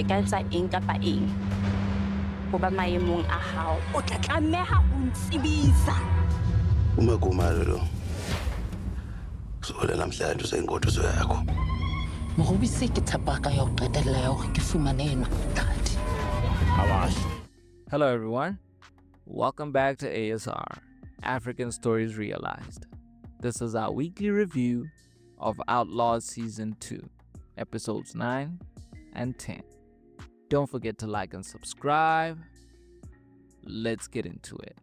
ka etsa eng kapa eng ho ba maemong a hao o tla tlameha ho ntsibisa. Uma kumalo lo sola namhlanje usengothuso yakho. Morobisi ke thapaka ya ho qetella ya hore ke fumane ena tladi. Hello everyone, welcome back to ASR, African Stories Realized. This is our weekly review of Outlaws Season 2, Episodes 9 and 10. Don't forget to like and subscribe. Let's get into it.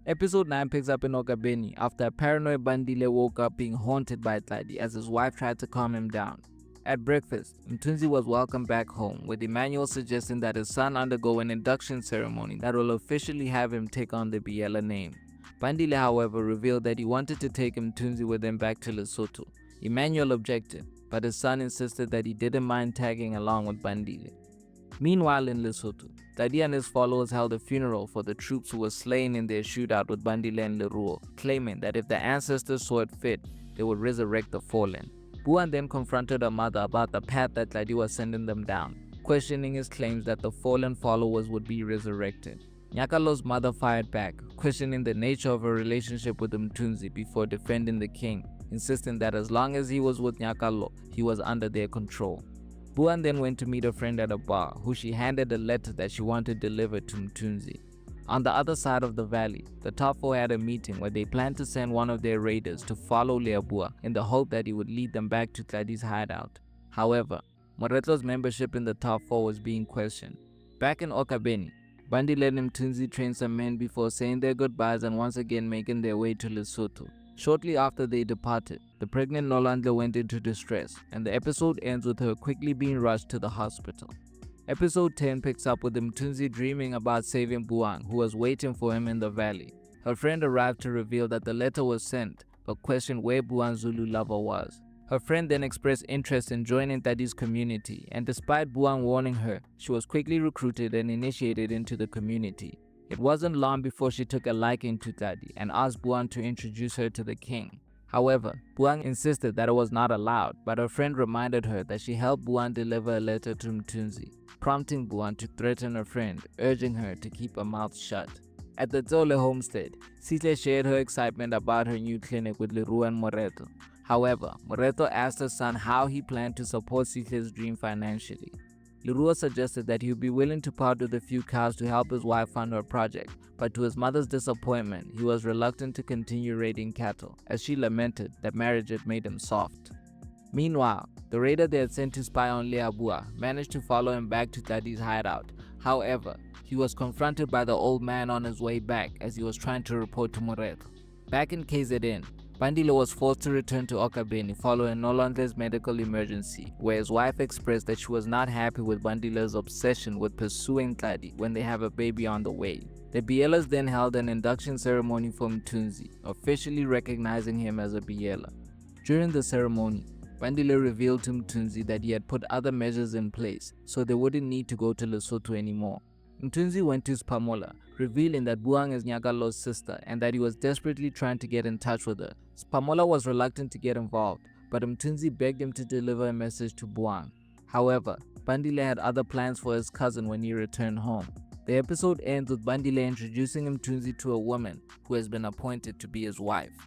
Episode 9 picks up in Okabeni after a paranoid Bandile woke up being haunted by Tlali as his wife tried to calm him down. At breakfast, Mthunzi was welcomed back home, with Emmanuel suggesting that his son undergo an induction ceremony that will officially have him take on the Biela name. Bandile, however, revealed that he wanted to take Mthunzi with him back to Lesotho. Emmanuel objected, but his son insisted that he didn't mind tagging along with Bandile. Meanwhile in Lesotho, Tlali and his followers held a funeral for the troops who were slain in their shootout with Bandile and Leruo, claiming that if the ancestors saw it fit, they would resurrect the fallen. Buang then confronted her mother about the path that Tlali was sending them down, questioning his claims that the fallen followers would be resurrected. Nyakalo's mother fired back, questioning the nature of her relationship with Mthunzi before defending the king, insisting that as long as he was with Nyakalo, he was under their control. Buang then went to meet a friend at a bar, who she handed a letter that she wanted delivered to Mthunzi. On the other side of the valley, the top four had a meeting where they planned to send one of their raiders to follow Leabua in the hope that he would lead them back to Tladi's hideout. However, Moreto's membership in the top four was being questioned. Back in Okabeni, Bandile and Mthunzi trained some men before saying their goodbyes and once again making their way to Lesotho. Shortly after they departed, the pregnant Nolandle went into distress, and the episode ends with her quickly being rushed to the hospital. Episode 10 picks up with Mthunzi dreaming about saving Buang, who was waiting for him in the valley. Her friend arrived to reveal that the letter was sent, but questioned where Buang's Zulu lover was. Her friend then expressed interest in joining Tladi's community, and despite Buang warning her, she was quickly recruited and initiated into the community. It wasn't long before she took a liking to Tlali and asked Buang to introduce her to the king. However, Buang insisted that it was not allowed, but her friend reminded her that she helped Buang deliver a letter to Mthunzi, prompting Buang to threaten her friend, urging her to keep her mouth shut. At the Tlali homestead, Sihle shared her excitement about her new clinic with Leruo and Moreto. However, Moreto asked her son how he planned to support Sihle's dream financially. Leruo suggested that he would be willing to part with a few cows to help his wife fund her project, but to his mother's disappointment, he was reluctant to continue raiding cattle, as she lamented that marriage had made him soft. Meanwhile, the raider they had sent to spy on Leabua managed to follow him back to Tladi's hideout. However, he was confronted by the old man on his way back as he was trying to report to Moreto. Back in KZN, Bandile was forced to return to Okabeni following Nolandle's medical emergency, where his wife expressed that she was not happy with Bandile's obsession with pursuing Tlali when they have a baby on the way. The Bielas then held an induction ceremony for Mthunzi, officially recognizing him as a Biela. During the ceremony, Bandile revealed to Mthunzi that he had put other measures in place, so they wouldn't need to go to Lesotho anymore. Mthunzi went to Spamola, revealing that Buang is Nyagalo's sister and that he was desperately trying to get in touch with her. Spamola was reluctant to get involved, but Mthunzi begged him to deliver a message to Buang. However, Bandile had other plans for his cousin when he returned home. The episode ends with Bandile introducing Mthunzi to a woman who has been appointed to be his wife.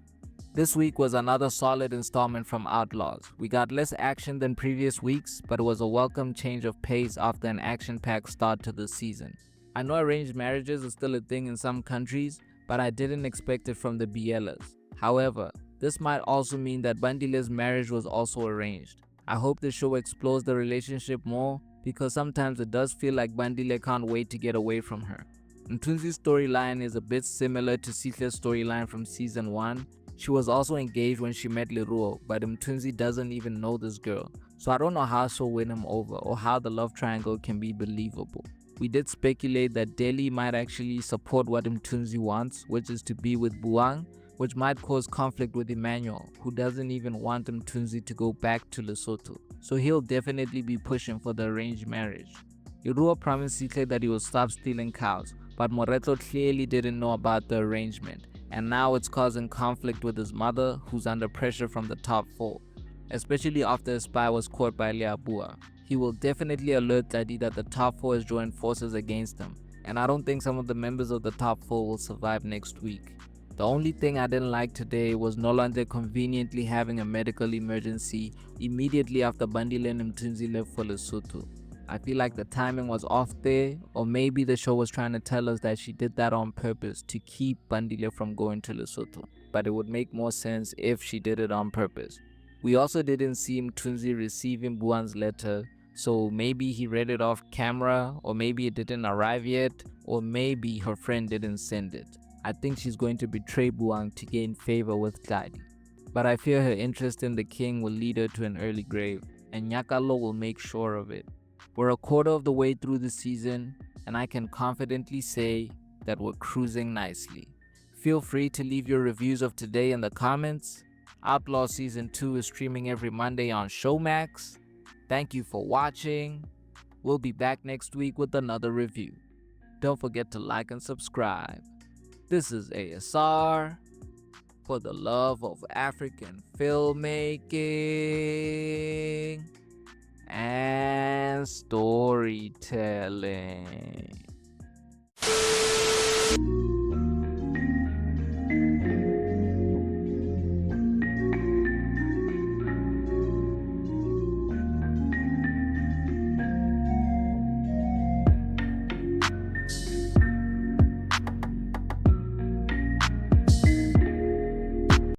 This week was another solid installment from Outlaws. We got less action than previous weeks, but it was a welcome change of pace after an action-packed start to the season. I know arranged marriages are still a thing in some countries, but I didn't expect it from the Bielas. However, this might also mean that Bandile's marriage was also arranged. I hope the show explores the relationship more, because sometimes it does feel like Bandile can't wait to get away from her. Mthunzi's storyline is a bit similar to Sihle's storyline from season 1. She was also engaged when she met Leruo, but Mthunzi doesn't even know this girl, so I don't know how she'll win him over or how the love triangle can be believable. We did speculate that Delhi might actually support what Mthunzi wants, which is to be with Buang, which might cause conflict with Emmanuel, who doesn't even want Mthunzi to go back to Lesotho, so he'll definitely be pushing for the arranged marriage. Leruo promised Sihle that he will stop stealing cows, but Moreto clearly didn't know about the arrangement, and now it's causing conflict with his mother, who's under pressure from the top four, especially after a spy was caught by Leabua. he will definitely alert Tlali that the top 4 has joined forces against him, and I don't think some of the members of the top 4 will survive next week. The only thing I didn't like today was Nolande conveniently having a medical emergency immediately after Bandile and Mthunzi left for Lesotho. I feel like the timing was off there, or maybe the show was trying to tell us that she did that on purpose to keep Bandile from going to Lesotho, but it would make more sense if she did it on purpose. We also didn't see Mthunzi receiving Buang's letter, so maybe he read it off camera, or maybe it didn't arrive yet, or maybe her friend didn't send it. I think she's going to betray Buang to gain favor with Tlali, but I fear her interest in the king will lead her to an early grave, and Nyakalo will make sure of it. We're a quarter of the way through the season, and I can confidently say that we're cruising nicely. Feel free to leave your reviews of today in the comments. Outlaws Season 2 is streaming every Monday on Showmax. Thank you for watching. We'll be back next week with another review. Don't forget to like and subscribe. This is ASR for the love of African filmmaking and storytelling.